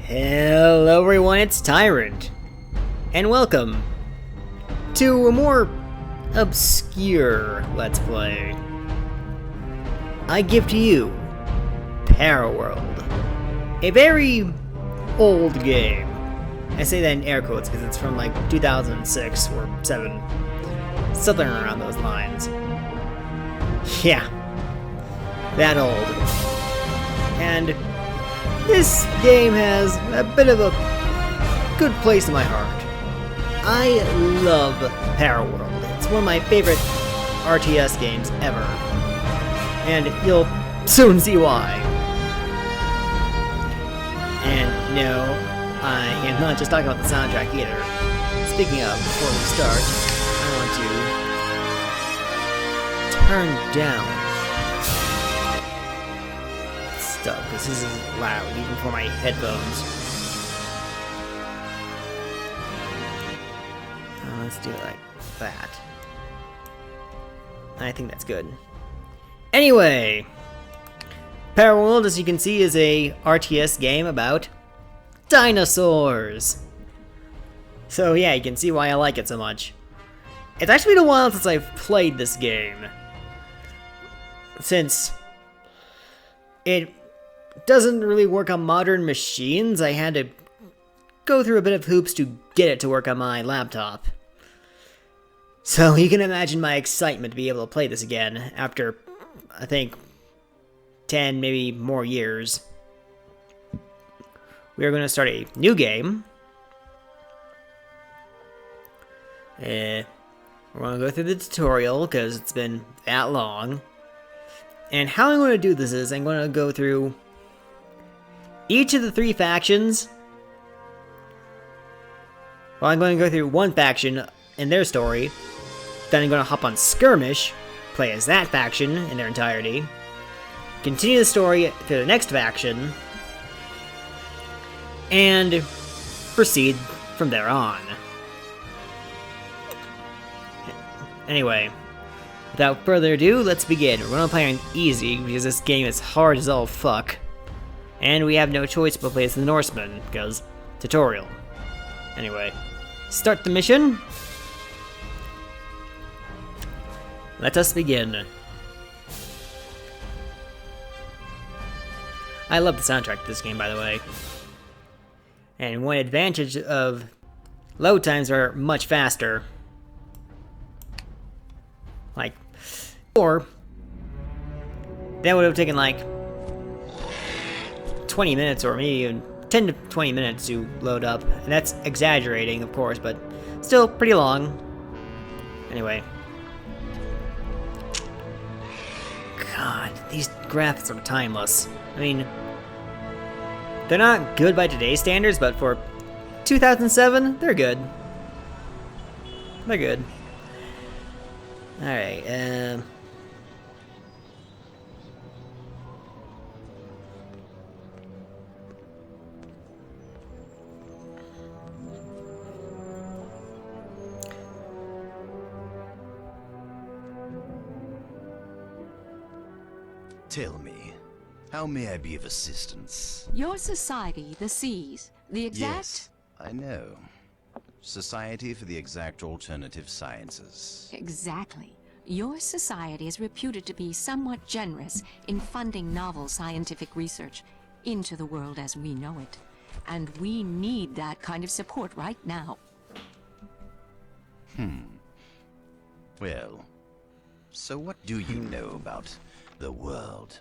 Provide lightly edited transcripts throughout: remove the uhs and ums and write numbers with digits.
Hello everyone, it's Tyrant, and welcome to a more obscure Let's Play. I give to you Paraworld, a very old game. I say that in air quotes because it's from like 2006 or 7, something around those lines. Yeah, that old. And this game has a bit of a good place in my heart. I love Paraworld. It's one of my favorite RTS games ever. And you'll soon see why. And no, I am not just talking about the soundtrack either. Speaking of, before we start, I want to turn down stuff, because this is loud, even for my headphones. Let's do it like that. I think that's good. Anyway, Paraworld, as you can see, is a RTS game about dinosaurs. So yeah, you can see why I like it so much. It's actually been a while since I've played this game, since it doesn't really work on modern machines. I had to go through a bit of hoops to get it to work on my laptop. So you can imagine my excitement to be able to play this again after, I think, 10, maybe more years. We are going to start a new game. We're going to go through the tutorial because it's been that long. And how I'm going to do this is I'm going to go through each of the 3 factions. Well, I'm going to go through one faction and their story. Then I'm going to hop on Skirmish, play as that faction in their entirety. Continue the story to the next faction. And proceed from there on. Anyway, without further ado, let's begin. We're going to play on easy because this game is hard as all fuck. And we have no choice but play as the Norseman, because tutorial. Anyway, start the mission. Let us begin. I love the soundtrack to this game, by the way. And one advantage of load times are much faster. Like, or that would have taken like 20 minutes or maybe even 10 to 20 minutes to load up. And that's exaggerating, of course, but still pretty long. Anyway. God, these graphics are timeless. I mean, they're not good by today's standards, but for 2007, they're good. They're good. Alright, Tell me, how may I be of assistance? Your society, the Seas, the exact... Yes, I know. Society for the Exact Alternative Sciences. Exactly. Your society is reputed to be somewhat generous in funding novel scientific research into the world as we know it. And we need that kind of support right now. Well, so what do you know about the world?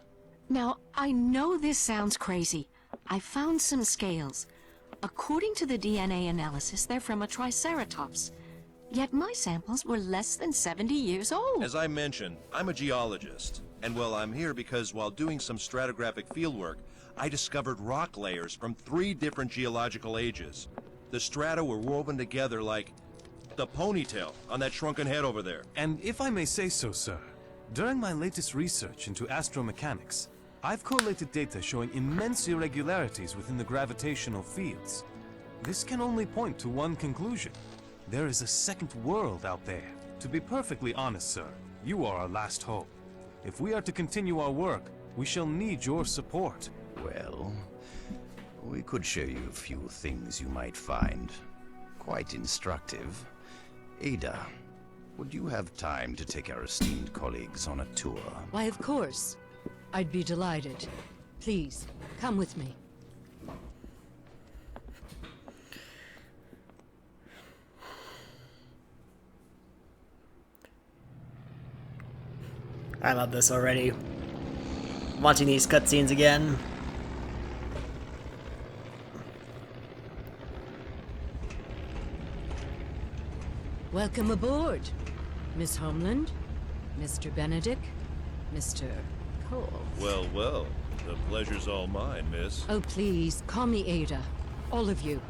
Now, I know this sounds crazy. I found some scales. According to the DNA analysis, they're from a Triceratops. Yet my samples were less than 70 years old. As I mentioned, I'm a geologist. And well, I'm here because while doing some stratigraphic fieldwork, I discovered rock layers from 3 different geological ages. The strata were woven together like the ponytail on that shrunken head over there. And if I may say so, sir, during my latest research into astromechanics, I've collated data showing immense irregularities within the gravitational fields. This can only point to one conclusion. There is a second world out there. To be perfectly honest, sir, you are our last hope. If we are to continue our work, we shall need your support. Well, We could show you a few things you might find quite instructive. Ada, would you have time to take our esteemed colleagues on a tour? Why, of course. I'd be delighted. Please, come with me. I love this already. Watching these cutscenes again. Welcome aboard, Miss Homeland, Mr. Benedict, Mr. Cole. Well, well. The pleasure's all mine, miss. Oh, please, call me Ada. All of you.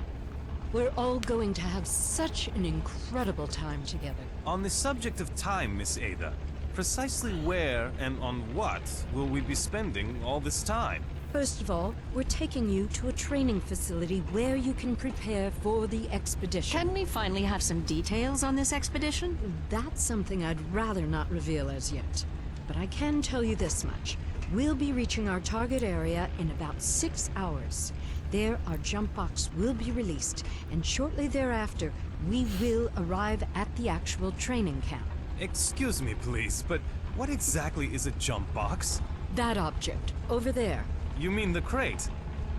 We're all going to have such an incredible time together. On the subject of time, Miss Ada, precisely where and on what will we be spending all this time? First of all, we're taking you to a training facility where you can prepare for the expedition. Can we finally have some details on this expedition? That's something I'd rather not reveal as yet. But I can tell you this much. We'll be reaching our target area in about 6 hours. There, our jump box will be released, and shortly thereafter, we will arrive at the actual training camp. Excuse me, please, but what exactly is a jump box? That object, over there, You mean the crate?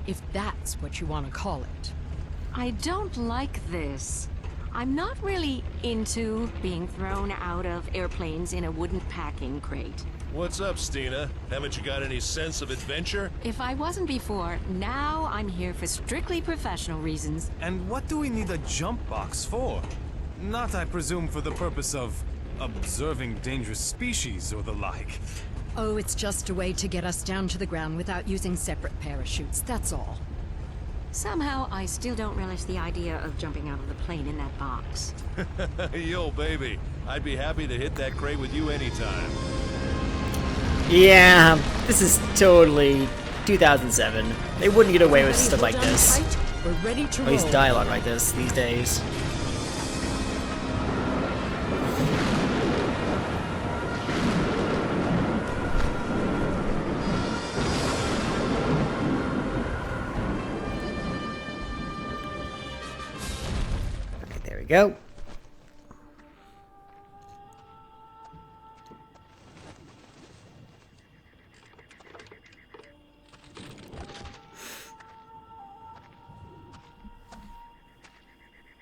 if that's what you want to call it. I don't like this. I'm not really into being thrown out of airplanes in a wooden packing crate. What's up, Stina? Haven't you got any sense of adventure? If I wasn't before, now I'm here for strictly professional reasons. And what do we need a jump box for? Not, I presume, for the purpose of observing dangerous species or the like. Oh, it's just a way to get us down to the ground without using separate parachutes, that's all. Somehow, I still don't relish the idea of jumping out of the plane in that box. Yo, baby. I'd be happy to hit that crate with you anytime. Yeah, this is totally 2007. They wouldn't get away with Everybody stuff hold like on this. tight. We're ready to At least roll. dialogue like this these days. Okay, there we go.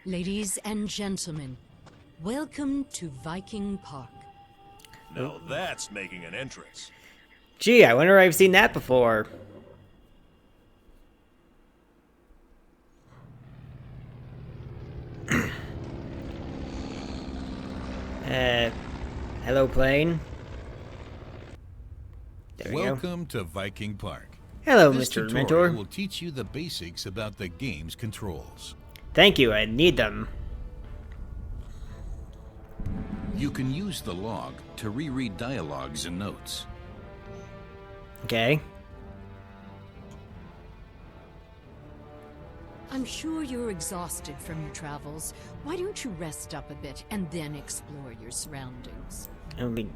Ladies and gentlemen, welcome to Viking Park. Now that's making an entrance. Gee, I wonder if I've seen that before. Hello, plane. There we go. Welcome to Viking Park. Hello, This Mr. tutorial Mentor. will teach you the basics about the game's controls. Thank you, I need them. You can use the log to reread dialogues and notes. Okay. I'm sure you're exhausted from your travels. Why don't you rest up a bit and then explore your surroundings? It'll be...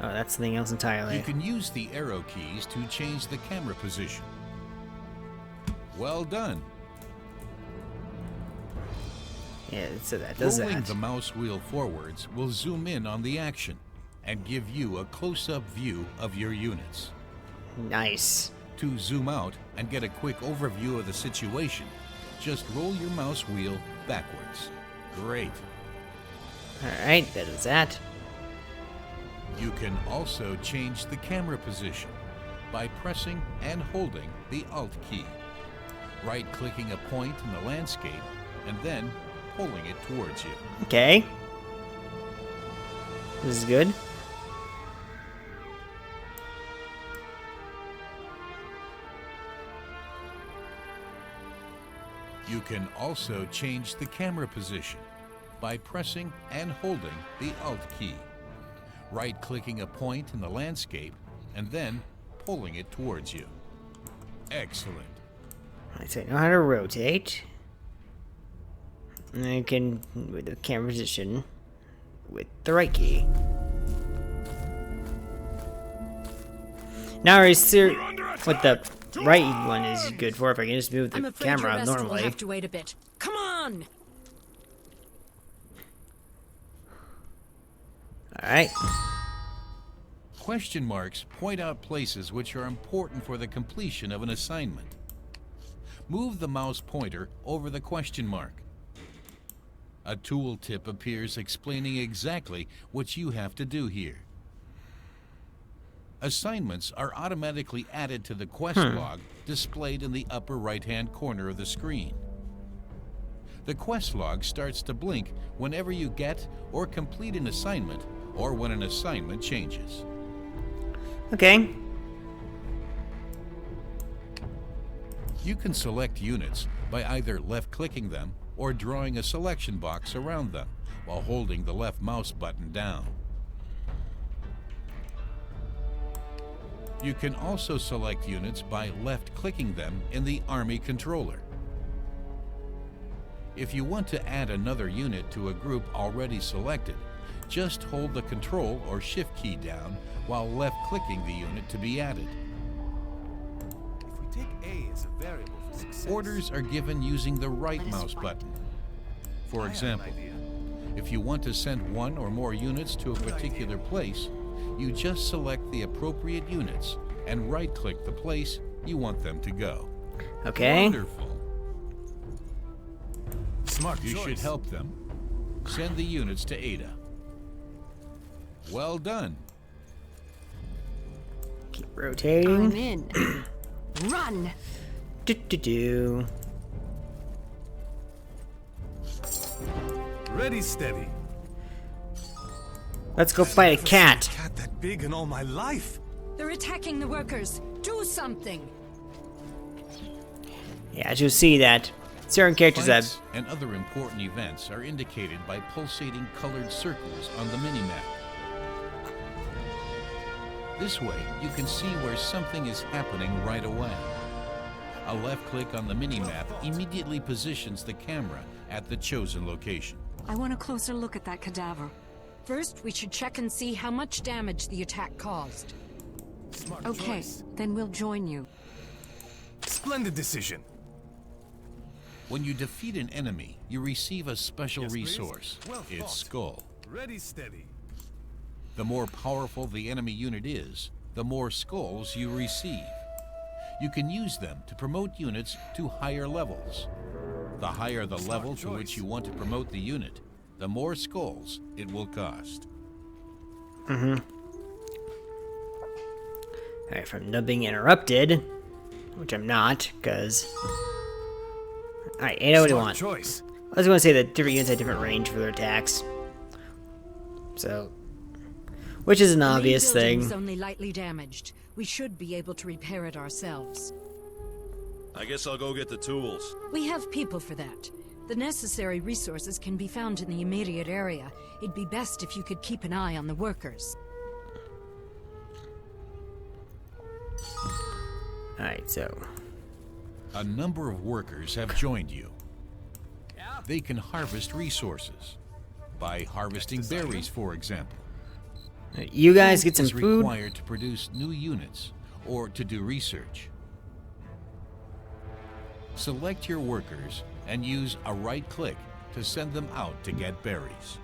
Oh, that's something else entirely. You can use the arrow keys to change the camera position. Well done. Yeah, so that does Rolling that. the mouse wheel forwards will zoom in on the action and give you a close-up view of your units. Nice. To zoom out and get a quick overview of the situation, just roll your mouse wheel backwards. Great. Alright, that is that. You can also change the camera position by pressing and holding the Alt key. Right-clicking a point in the landscape and then pulling it towards you. Okay. This is good. You can also change the camera position by pressing and holding the Alt key. Right-clicking a point in the landscape and then pulling it towards you. Excellent. Alright, so I know how to rotate. And I can, with the camera position, with the right key. Now I see with the right one is good for. If I can just move I'm the afraid your camera rest will normally. have to wait a bit. Come on! Alright. Question marks point out places which are important for the completion of an assignment. Move the mouse pointer over the question mark. A tooltip appears explaining exactly what you have to do here. Assignments are automatically added to the quest log displayed in the upper right-hand corner of the screen. The quest log starts to blink whenever you get or complete an assignment, or when an assignment changes. Okay. You can select units by either left-clicking them or drawing a selection box around them while holding the left mouse button down. You can also select units by left-clicking them in the Army controller. If you want to add another unit to a group already selected, just hold the Control or Shift key down while left-clicking the unit to be added. If we take A as a variable for success, Orders are given using the right mouse button. For example, if you want to send one or more units to a particular place, you just select the appropriate units and right-click the place you want them to go. Okay. Wonderful. smart You choice. should help them. Send the units to Ada. Well done. Keep I'm rotating. in. Run! Do. Ready, steady. Let's go fight a Never cat. seen a cat that big in all my life. They're attacking the workers. Do something! Yeah, as you'll see that certain characters have. Fights and other important events are indicated by pulsating colored circles on the minimap. This way, you can see where something is happening right away. A left click on the minimap immediately positions the camera at the chosen location. I want a closer look at that cadaver. First, we should check and see how much damage the attack caused. Smart Okay, choice. then we'll join you. Splendid decision. When you defeat an enemy, you receive a special Yes, please. resource, Well its fought. skull. Ready, steady. The more powerful the enemy unit is, the more skulls you receive. You can use them to promote units to higher levels. The higher the level to which you want to promote the unit, the more skulls it will cost. Alright, from not being interrupted, which I'm not, because. Alright, Ada, what do you Smart want? choice. I was going to say that different units have different range for their attacks. So. Which is an The main obvious building's thing. only lightly damaged. We should be able to repair it ourselves. I guess I'll go get the tools. We have people for that. The necessary resources can be found in the immediate area. It'd be best if you could keep an eye on the workers. Alright, so. A number of workers have joined you. They can harvest resources by harvesting berries, for example. You guys get some Is food. required to produce new units or to do research. Select your workers and use a right click to send them out to get berries.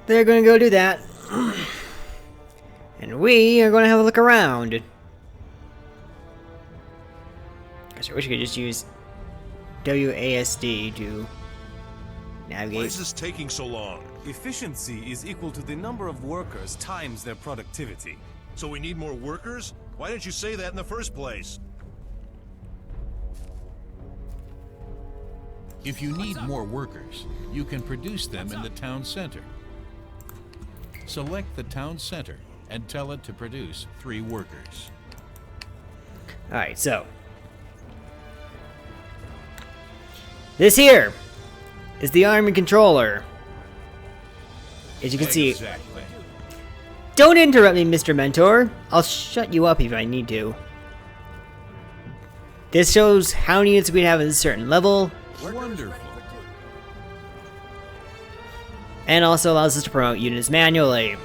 They're going to go do that. And we are going to have a look around. Gosh, I wish I could just use WASD to Why navigate. is this taking so long? Efficiency is equal to the number of workers times their productivity. So we need more workers? Why didn't you say that in the first place? If you need more workers, you can produce them in the town center. Select the town center and tell it to produce 3 workers. Alright, so. This here is the Army Controller. As you can see. Exactly. Don't interrupt me, Mr. Mentor. I'll shut you up if I need to. This shows how many units we have at a certain level, Wonderful. and also allows us to promote units manually.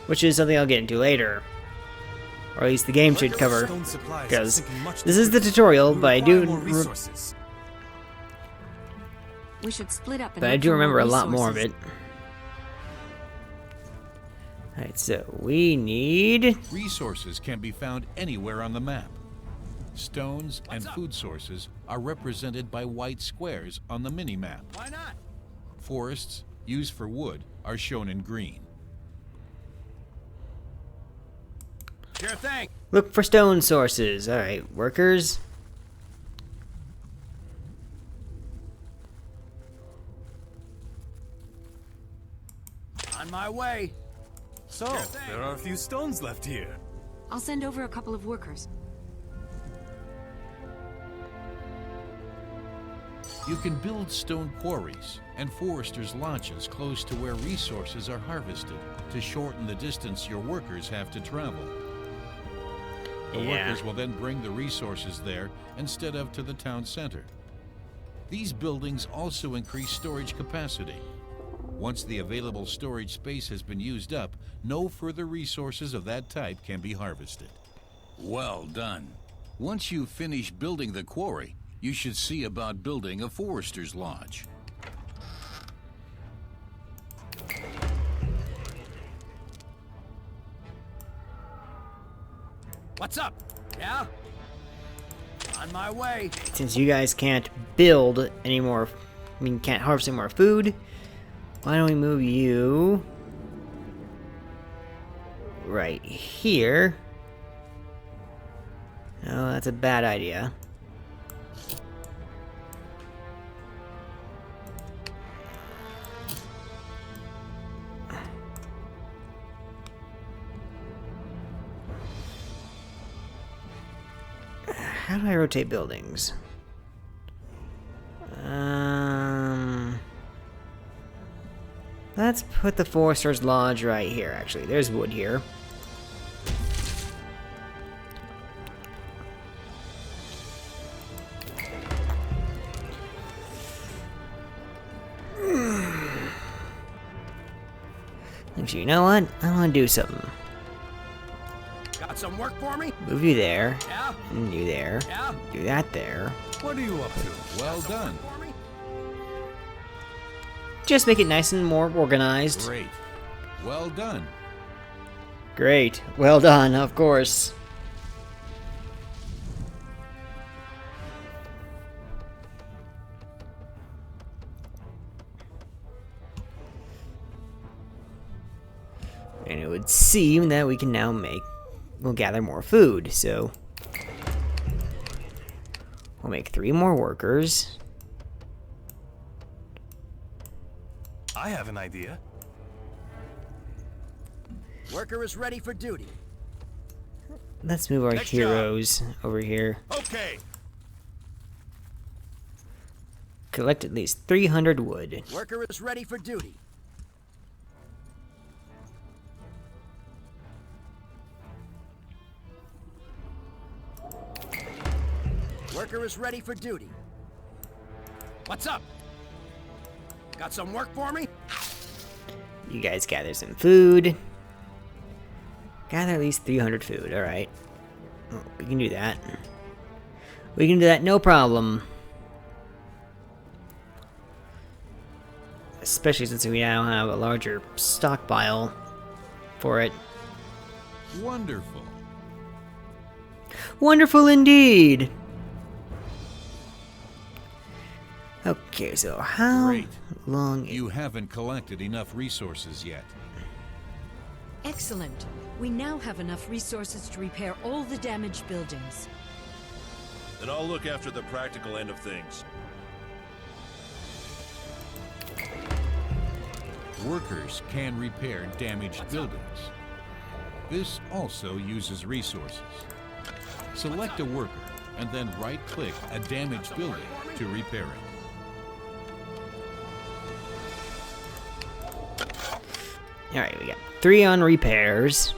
which is something I'll get into later. Or at least the game should cover, Stone supplies are because sinking much this is the quicker. tutorial, We but I require do more resources. We should split up and But I look do for more remember a lot more of resources. it. Alright, so we need... Resources can be found anywhere on the map. Stones and food sources are represented by white squares on the mini-map. Why not? Forests, used for wood, are shown in green. Sure thing. Look for stone sources. Alright, workers. On my way. So, there are a few stones left here. I'll send over a couple of workers. You can build stone quarries and foresters' lodges close to where resources are harvested to shorten the distance your workers have to travel. The workers will then bring the resources there instead of to the town center. These buildings also increase storage capacity. Once the available storage space has been used up, no further resources of that type can be harvested. Well done. Once you finish building the quarry, you should see about building a forester's lodge. What's up? Yeah? On my way. Since you guys can't build any more... I mean, can't harvest any more food, why don't we move you... right here. No, that's a bad idea. How do I rotate buildings? Let's put the Forester's Lodge right here, actually. There's wood here. Actually, you know what? I want to do something. Got some work for me? Move you there. Yeah? And you there. Yeah? Do that there. What are you up to? Well done. For me? Just make it nice and more organized. Great. Well done. Great. Well done, of course. And it would seem that we can now we'll gather more food, so we'll make 3 more workers. I have an idea. Worker is ready for duty. Let's move our Next job. heroes over here. Okay. Collect at least 300 wood. Worker is ready for duty. Worker is ready for duty. What's up? Got some work for me? You guys gather some food. Gather at least 300 food, alright. Oh, we can do that. We can do that, no problem. Especially since we now have a larger stockpile for it. Wonderful. Wonderful indeed! Okay, so how Great. long... You haven't collected enough resources yet. Excellent. We now have enough resources to repair all the damaged buildings. Then I'll look after the practical end of things. Workers can repair damaged buildings. This also uses resources. Select a worker and then right-click a damaged building to repair it. Alright, we got 3 on repairs,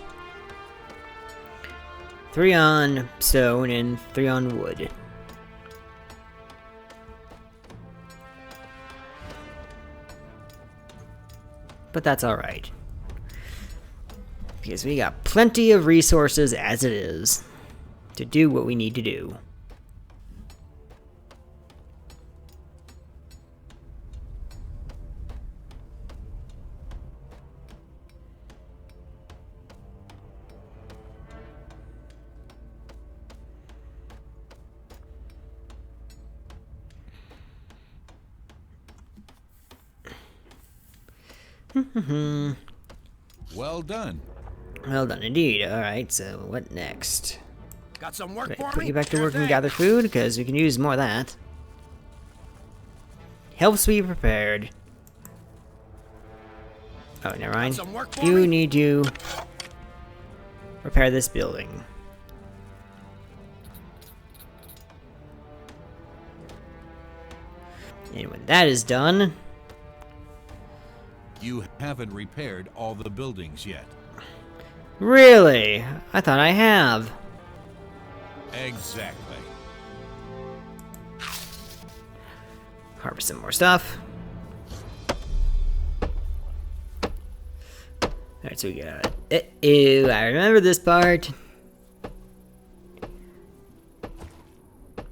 3 on stone, and 3 on wood. But that's alright. Because we got plenty of resources as it is to do what we need to do. Well done. Well done indeed. Alright, so what next? Got some work Right, for put me? you back to Sure work and thing. gather food, because we can use more of that. Helps be prepared. Oh, never mind. Some work for You me? need to repair this building. And when that is done, You haven't repaired all the buildings yet. really? I thought I have. Exactly. Harvest some more stuff. Alright, so we got... Ew, I remember this part.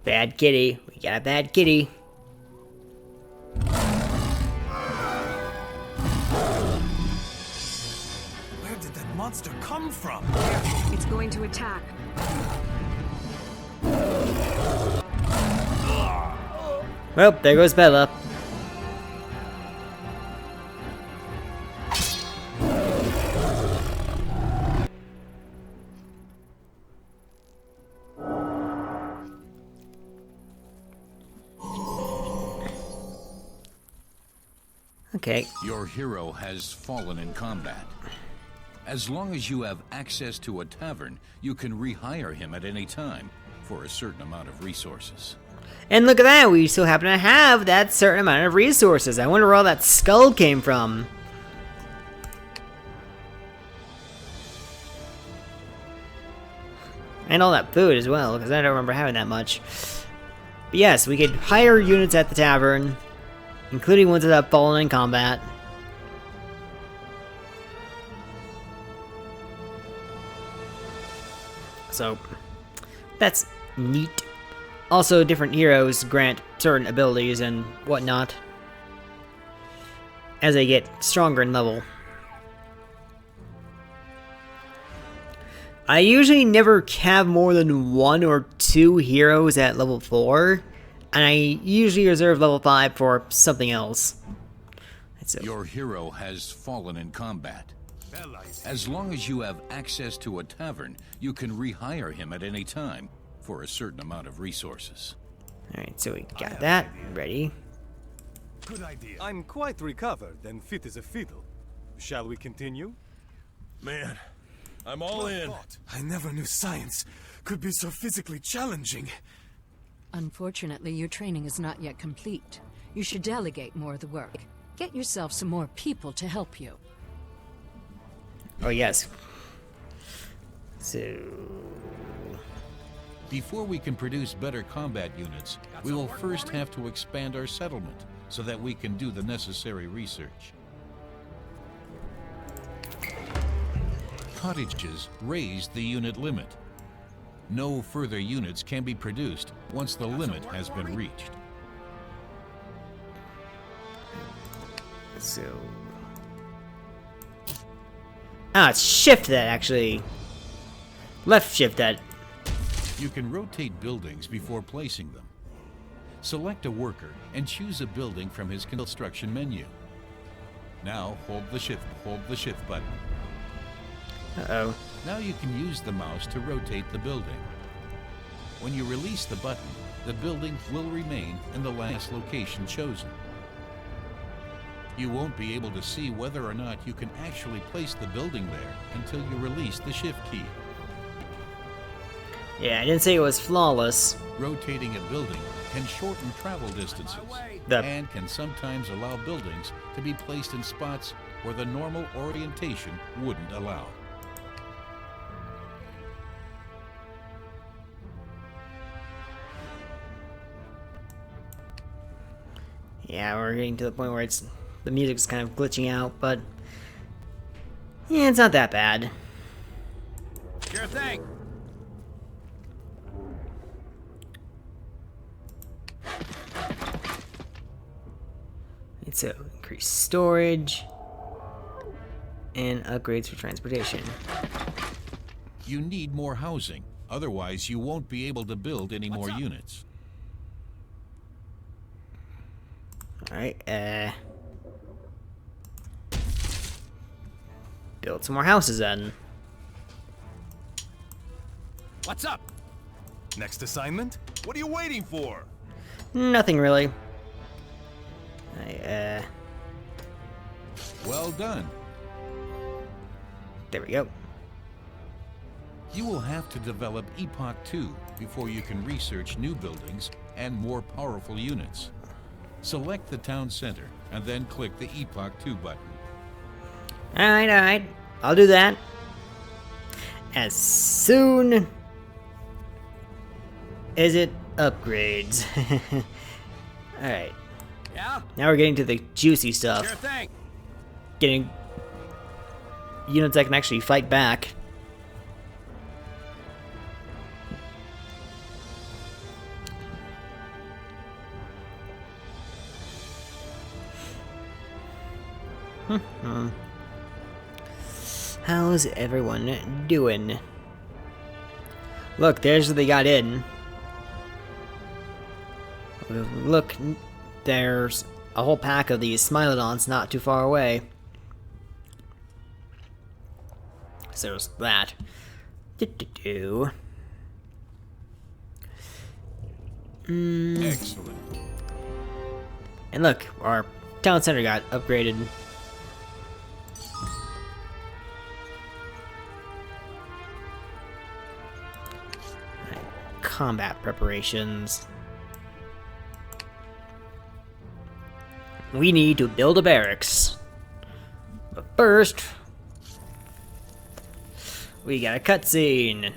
Bad kitty. We got a bad kitty. Where did that monster come from? It's going to attack. Well, there goes Bella. Okay. Your hero has fallen in combat. As long as you have access to a tavern, you can rehire him at any time for a certain amount of resources. And look at that, we still happen to have that certain amount of resources. I wonder where all that skull came from. And all that food as well, because I don't remember having that much. But yes, we could hire units at the tavern, including ones that have fallen in combat. So, that's neat. Also, different heroes grant certain abilities and whatnot as they get stronger in level. I usually never have more than 1 or 2 heroes at level 4, and I usually reserve level 5 for something else. So, Your hero has fallen in combat. As long as you have access to a tavern, you can rehire him at any time for a certain amount of resources. alright, so we got that ready. Good idea. I'm quite recovered and fit as a fiddle. Shall we continue? Man, I'm all in. I never knew science could be so physically challenging. Unfortunately, your training is not yet complete. You should delegate more of the work. Get yourself some more people to help you. Oh, yes. So... Before we can produce better combat units, we will first have to expand our settlement so that we can do the necessary research. Cottages raise the unit limit. No further units can be produced once the limit has been reached. So... Ah, it's shift that actually... Left shift that. You can rotate buildings before placing them. Select a worker and choose a building from his construction menu. Now hold the shift button. Uh-oh. Now you can use the mouse to rotate the building. When you release the button, the building will remain in the last location chosen. You won't be able to see whether or not you can actually place the building there until you release the shift key. Yeah, I didn't say it was flawless. Rotating a building can shorten travel distances and can sometimes allow buildings to be placed in spots where the normal orientation wouldn't allow. Yeah, we're getting to the point where the music's kind of glitching out, but yeah, it's not that bad. Sure thing. So increase storage and upgrades for transportation. You need more housing, otherwise you won't be able to build any more up? units. Alright, build some more houses then. What's up? Next assignment? What are you waiting for? Nothing really. Well done. There we go. You will have to develop Epoch 2 before you can research new buildings and more powerful units. Select the town center and then click the Epoch 2 button. Alright. I'll do that. As soon as it upgrades. Alright. Yeah? Now we're getting to the juicy stuff. Sure thing. Getting units that can actually fight back. How's everyone doing? Look, there's what they got in. Look, there's a whole pack of these Smilodons not too far away. So there's that. Excellent. And look, our town center got upgraded. Combat preparations. We need to build a barracks. But first, we got a cutscene.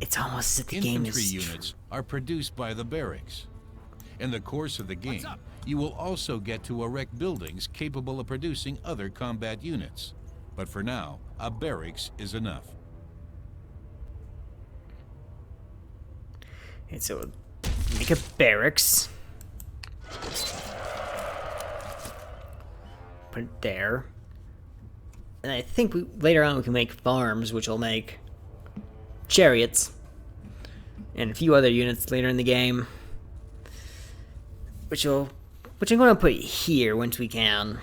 It's almost as if the game Infantry is... units are produced by the barracks. In the course of the game, you will also get to erect buildings capable of producing other combat units. But for now, a barracks is enough. And so, make a barracks. Put it there. And I think later on we can make farms, which will make chariots. And a few other units later in the game. Which I'm going to put here once we can.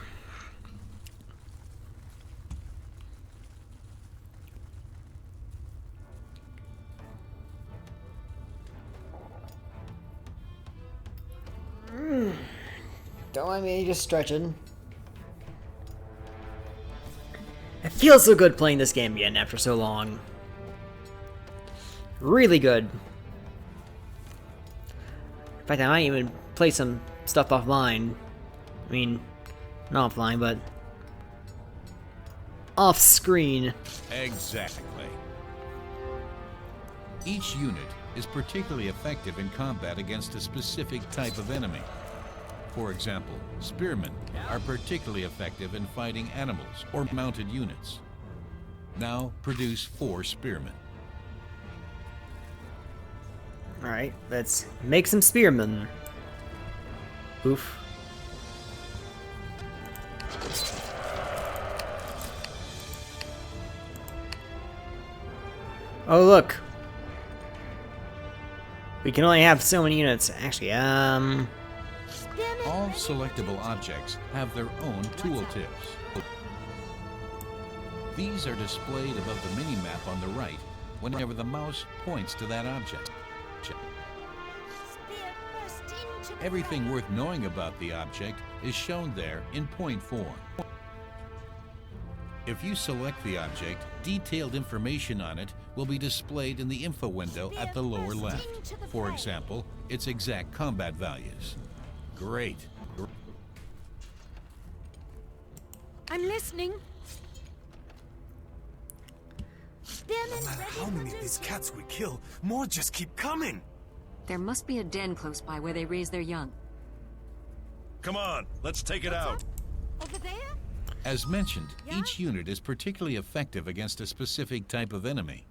Don't mind me just stretching. It feels so good playing this game again after so long. Really good. In fact, I might even play some stuff offline. I mean, not offline, but off screen. Exactly. Each unit is particularly effective in combat against a specific type of enemy. For example, spearmen are particularly effective in fighting animals or mounted units. Now produce 4 spearmen. Alright, let's make some spearmen. Oof. Oh, look. We can only have so many units. Actually, All selectable objects have their own tooltips. These are displayed above the mini-map on the right whenever the mouse points to that object. Everything worth knowing about the object is shown there in point form. If you select the object, detailed information on it will be displayed in the info window at the lower left. For example, its exact combat values. Great. I'm listening. No matter how many of these cats we kill, more just keep coming. There must be a den close by where they raise their young. Come on, let's take it out. Over there? As mentioned, each unit is particularly effective against a specific type of enemy.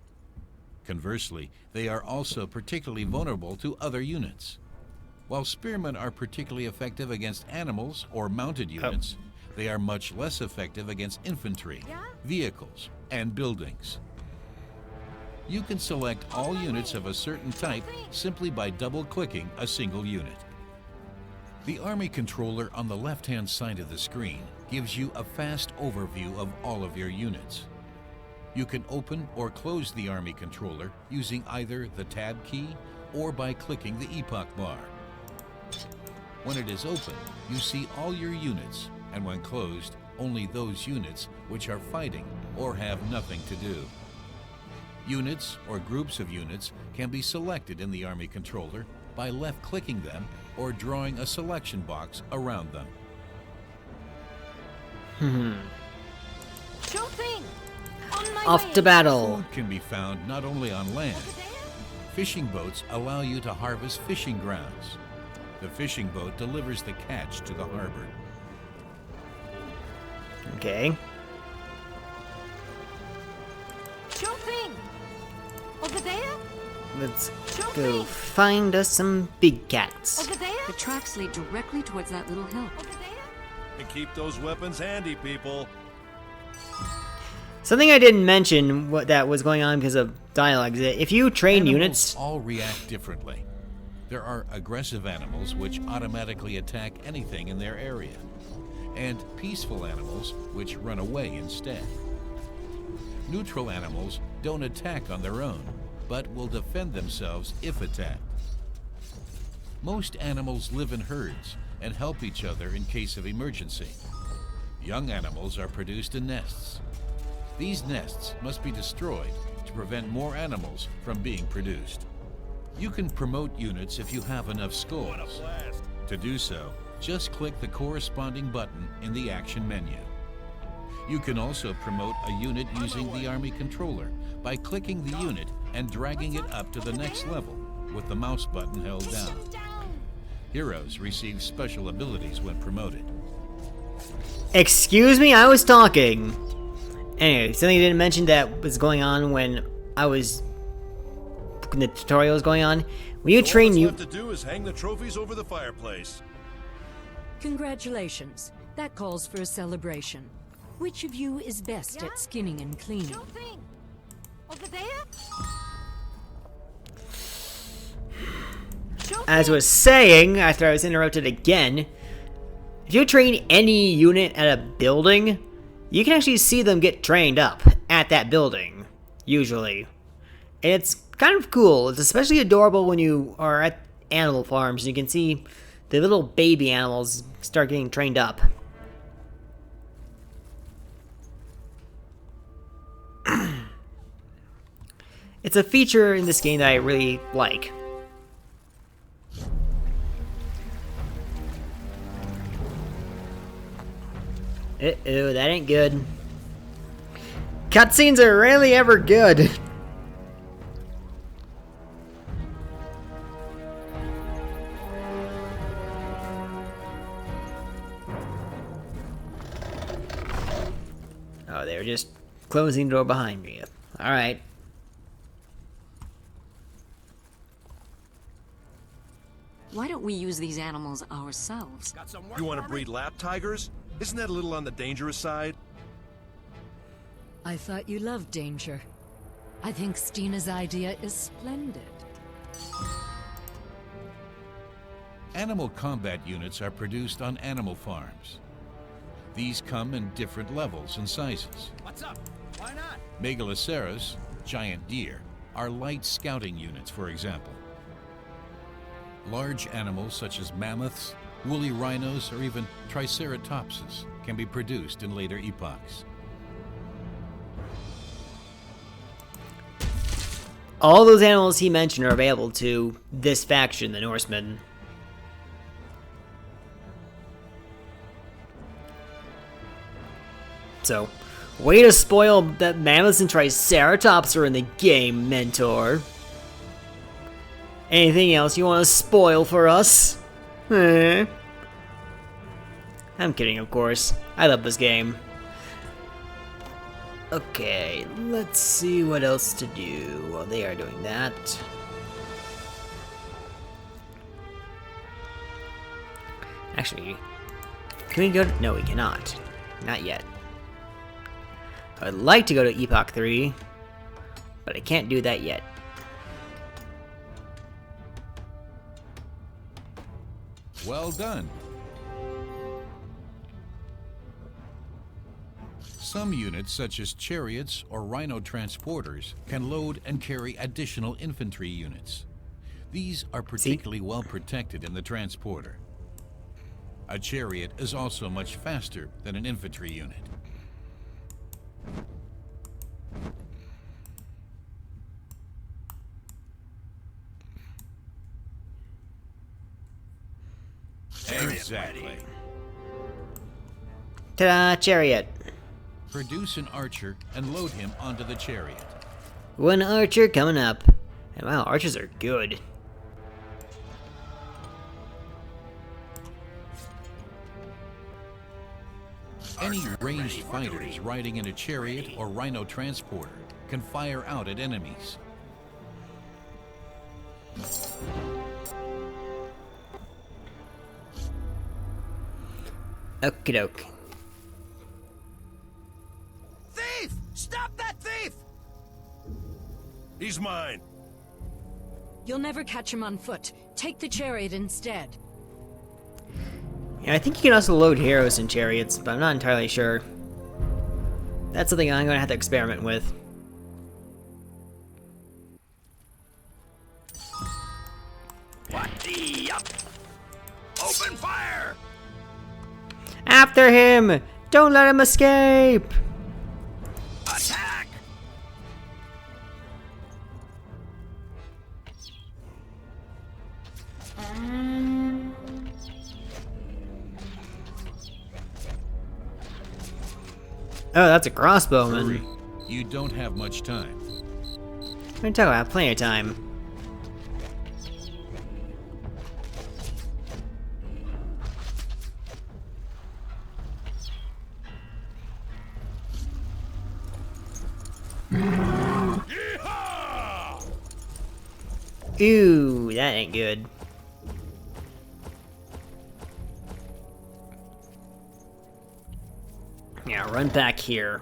Conversely, they are also particularly vulnerable to other units. While spearmen are particularly effective against animals or mounted units, they are much less effective against infantry, vehicles, and buildings. You can select all units of a certain type simply by double-clicking a single unit. The Army controller on the left-hand side of the screen gives you a fast overview of all of your units. You can open or close the Army controller using either the Tab key or by clicking the epoch bar. When it is open, you see all your units, and when closed, only those units which are fighting or have nothing to do. Units or groups of units can be selected in the Army controller by left-clicking them or drawing a selection box around them. Sure thing. On my Off way. to battle. Food can be found not only on land. Fishing boats allow you to harvest fishing grounds. The fishing boat delivers the catch to the harbor. Okay. Sure thing. Over there? Let's go find us some big cats. Over there? The tracks lead directly towards that little hill. Over there? And keep those weapons handy, people. Something I didn't mention what that was going on because of dialogue is that if you train Animals units, all react differently. There are aggressive animals which automatically attack anything in their area, and peaceful animals which run away instead. Neutral animals don't attack on their own, but will defend themselves if attacked. Most animals live in herds and help each other in case of emergency. Young animals are produced in nests. These nests must be destroyed to prevent more animals from being produced. You can promote units if you have enough scores. To do so, just click the corresponding button in the action menu. You can also promote a unit using the Army controller by clicking the unit and dragging it up to the next level with the mouse button held down. Heroes receive special abilities when promoted. excuse me, I was talking. Anyway, something I didn't mention that was going on when the tutorial was going on. When you train All you, that's left to do is hang the trophies over the fireplace. Congratulations. That calls for a celebration. Which of you is best at skinning and cleaning? Sure thing. Over there? Sure as I thing. was saying after I was interrupted again, if you train any unit at a building, you can actually see them get trained up at that building, usually. And it's kind of cool. It's especially adorable when you are at animal farms and you can see the little baby animals start getting trained up. It's a feature in this game that I really like. Uh-oh, that ain't good. Cutscenes are rarely ever good. Oh, they were just closing the door behind me. Alright. Why don't we use these animals ourselves? Got some work You want to for me? breed lap tigers? Isn't that a little on the dangerous side? I thought you loved danger. I think Stina's idea is splendid. Animal combat units are produced on animal farms. These come in different levels and sizes. What's up? Why not? Megaloceros, giant deer, are light scouting units, for example. Large animals such as mammoths, woolly rhinos, or even triceratopses can be produced in later epochs. All those animals he mentioned are available to this faction, the Norsemen. So, way to spoil that mammoths and triceratops are in the game, Mentor. Anything else you want to spoil for us? Eh? I'm kidding, of course. I love this game. Okay, let's see what else to do while they are doing that. Actually, can we go to... No, we cannot. Not yet. I would like to go to Epoch 3, but I can't do that yet. Well done. Some units, such as chariots or rhino transporters, can load and carry additional infantry units. These are particularly well protected in the transporter. A chariot is also much faster than an infantry unit. Exactly. Ta-da! Chariot! Produce an archer and load him onto the chariot. One archer coming up. And wow, archers are good. Any ranged fighters riding in a chariot or rhino transporter can fire out at enemies. Okie doke. Thief! Stop that thief! He's mine. You'll never catch him on foot. Take the chariot instead. Yeah, I think you can also load heroes in chariots, but I'm not entirely sure. That's something I'm going to have to experiment with. What the up? Open fire! After him! Don't let him escape! Attack! Oh, that's a crossbowman. Hurry. You don't have much time. What are you talking about? Plenty of time. Ooh, that ain't good. Yeah, run back here.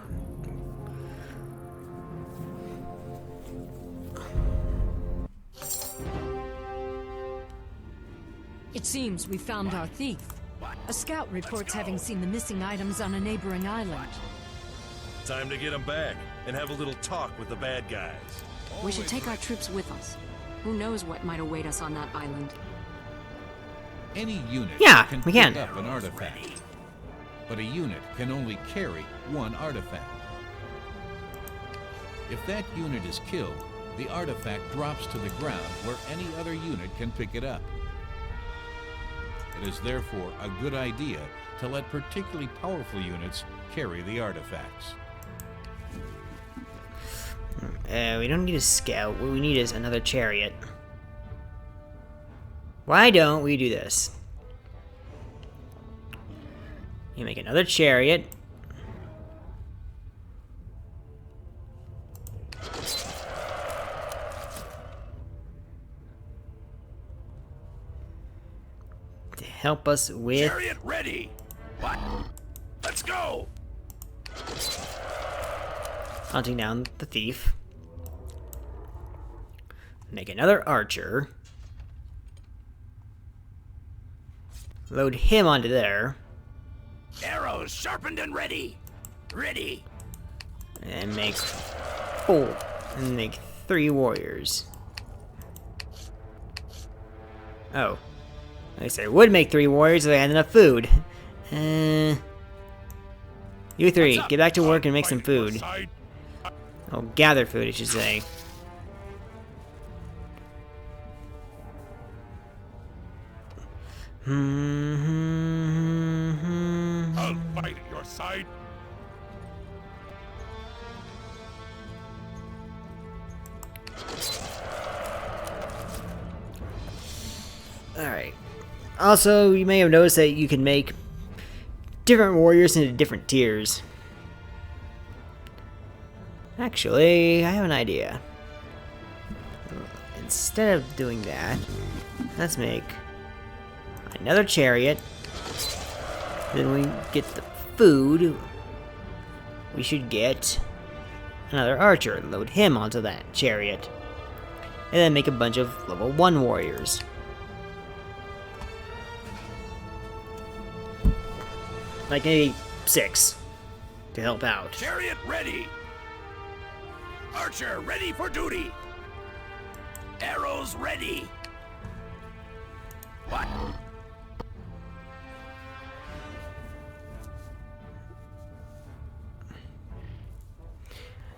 It seems we found our thief. A scout reports having seen the missing items on a neighboring island. Time to get him back and have a little talk with the bad guys. We should take our troops with us. Who knows what might await us on that island? Any unit Yeah, can we can. pick up an artifact, but a unit can only carry one artifact. If that unit is killed, the artifact drops to the ground where any other unit can pick it up. It is therefore a good idea to let particularly powerful units carry the artifacts. We don't need a scout. What we need is another chariot. Why don't we do this? You make another chariot. To help us with... Chariot ready! What? Let's go! hunting down the thief. Make another archer. Load him onto there. Arrows sharpened and ready! Ready! And make 3 warriors. Oh. I said I would make 3 warriors if I had enough food. You 3, get back to work and make some food. Oh, gather food, I should say. I'll fight at your side. Alright. Also, you may have noticed that you can make different warriors into different tiers. Actually, I have an idea. Instead of doing that, let's make another chariot. Then we get the food. We should get another archer, load him onto that chariot, and then make a bunch of level 1 warriors. Like maybe 6 to help out. Chariot ready! Archer ready for duty! Arrows ready! What?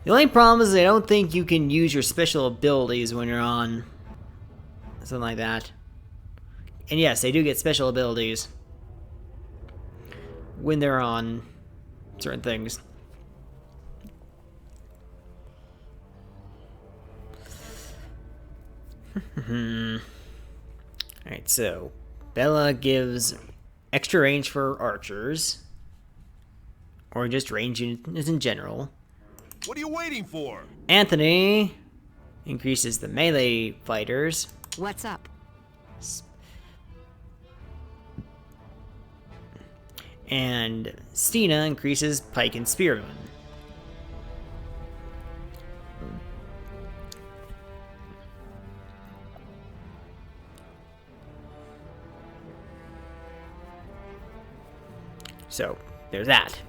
The only problem is I don't think you can use your special abilities when you're on something like that. And yes, they do get special abilities when they're on certain things. Alright, so Bella gives extra range for archers, or just range units in general. What are you waiting for? Anthony increases the melee fighters. What's up? And Stina increases pike and spearmen. So, there's that.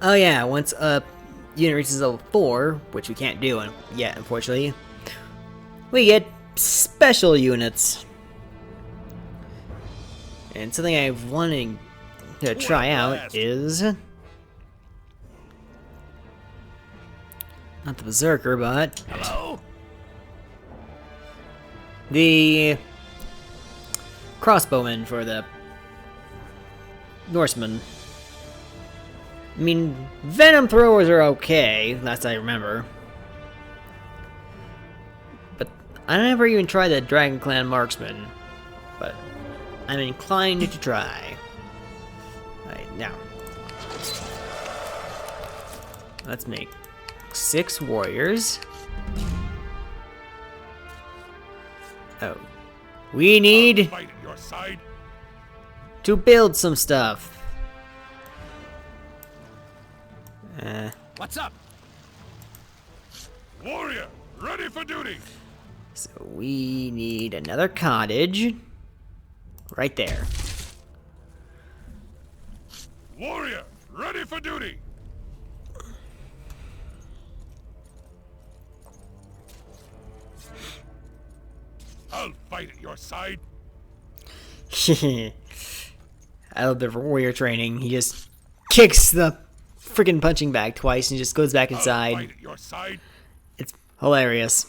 Oh yeah, once a unit reaches level 4, which we can't do yet, unfortunately, we get special units. And something I've wanted to try out is not the Berserker, but Hello? the crossbowman for the Norsemen. I mean, venom throwers are okay, last I remember. But I never even tried the Dragon Clan marksman. But I'm inclined to try. Alright, now. Let's make 6 warriors. Oh. We need Fight at your side. to build some stuff. What's up? Warrior, ready for duty. So we need another cottage. Right there. Warrior, ready for duty. I'll fight at your side. I love the warrior training. He just kicks the freaking punching bag twice and just goes back I'll inside. fight at your side. It's hilarious.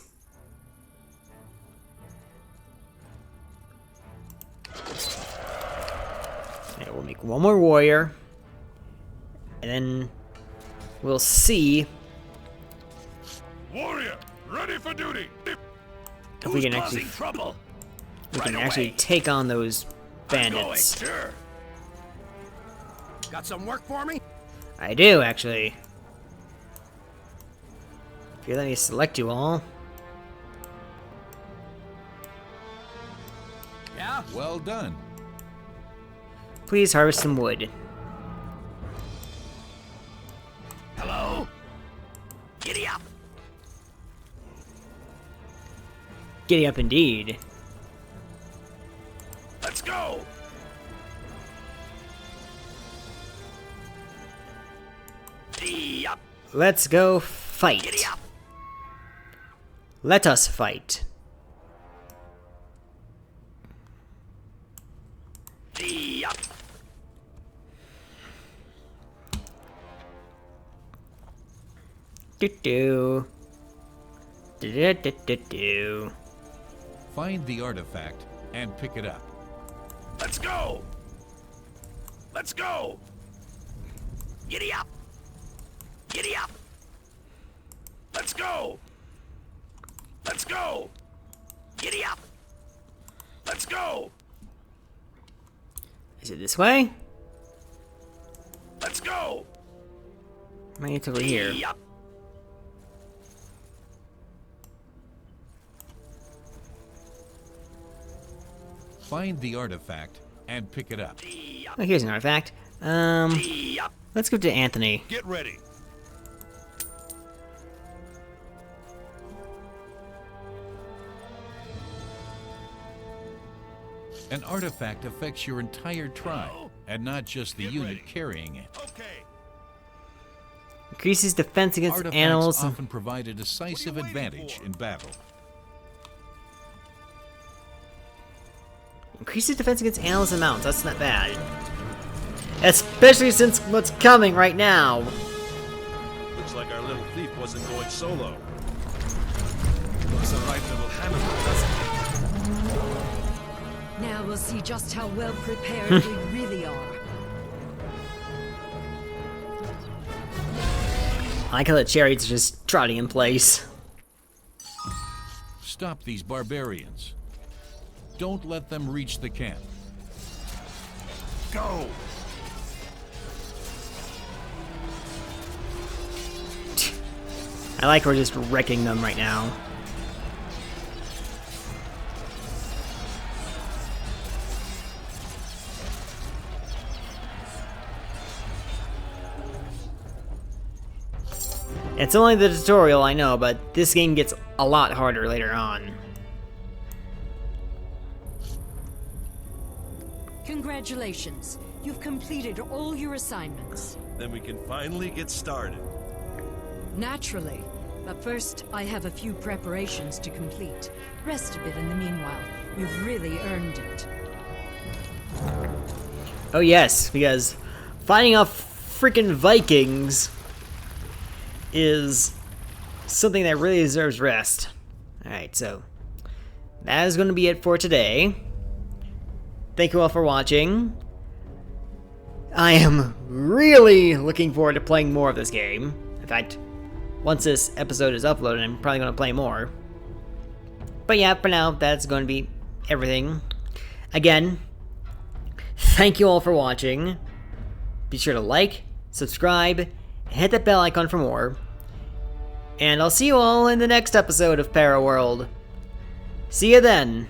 Yeah, we'll make one more warrior, and then we'll see Warrior, ready for duty. if we can actually Causing trouble? take on those Going, bandits. sure. Got some work for me? I do actually. If you let me select you all. Yeah? Well done. Please harvest some wood. Hello? Giddy up! Giddy up indeed. Let's go! Giddy up! Let's go fight. Giddy up! Let us fight. Giddy up! Do do. Do do do do do. Find the artifact and pick it up. Let's go! Let's go! Giddy up! Giddy up! Let's go! Let's go! Giddy up! Let's go! Is it this way? Let's go! Maybe it's over here. Yup. Find the artifact and pick it up. Oh, here's an artifact. Let's go to Anthony. Get ready. An artifact affects your entire tribe, and not just the Get unit ready. carrying it. Okay. Increases defense against Artifacts animals. often provide a decisive What are you waiting advantage for? in battle. Increases defense against animals and mounts. That's not bad. Especially since what's coming right now. Looks like our little thief wasn't going solo. Looks a right little Hannibal, doesn't it? Now we'll see just how well prepared we really are. I like how the chariots are just trotting in place. Stop these barbarians. Don't let them reach the camp. Go! I like we're just wrecking them right now. It's only the tutorial, I know, but this game gets a lot harder later on. Congratulations. You've completed all your assignments. Then we can finally get started. Naturally. But first, I have a few preparations to complete. Rest a bit in the meanwhile. You've really earned it. Oh yes, because fighting off freaking Vikings is something that really deserves rest. Alright, so that is going to be it for today. Thank you all for watching. I am really looking forward to playing more of this game. In fact, once this episode is uploaded, I'm probably going to play more. But yeah, for now, that's going to be everything. Again, thank you all for watching. Be sure to like, subscribe, and hit that bell icon for more. And I'll see you all in the next episode of Paraworld. See you then.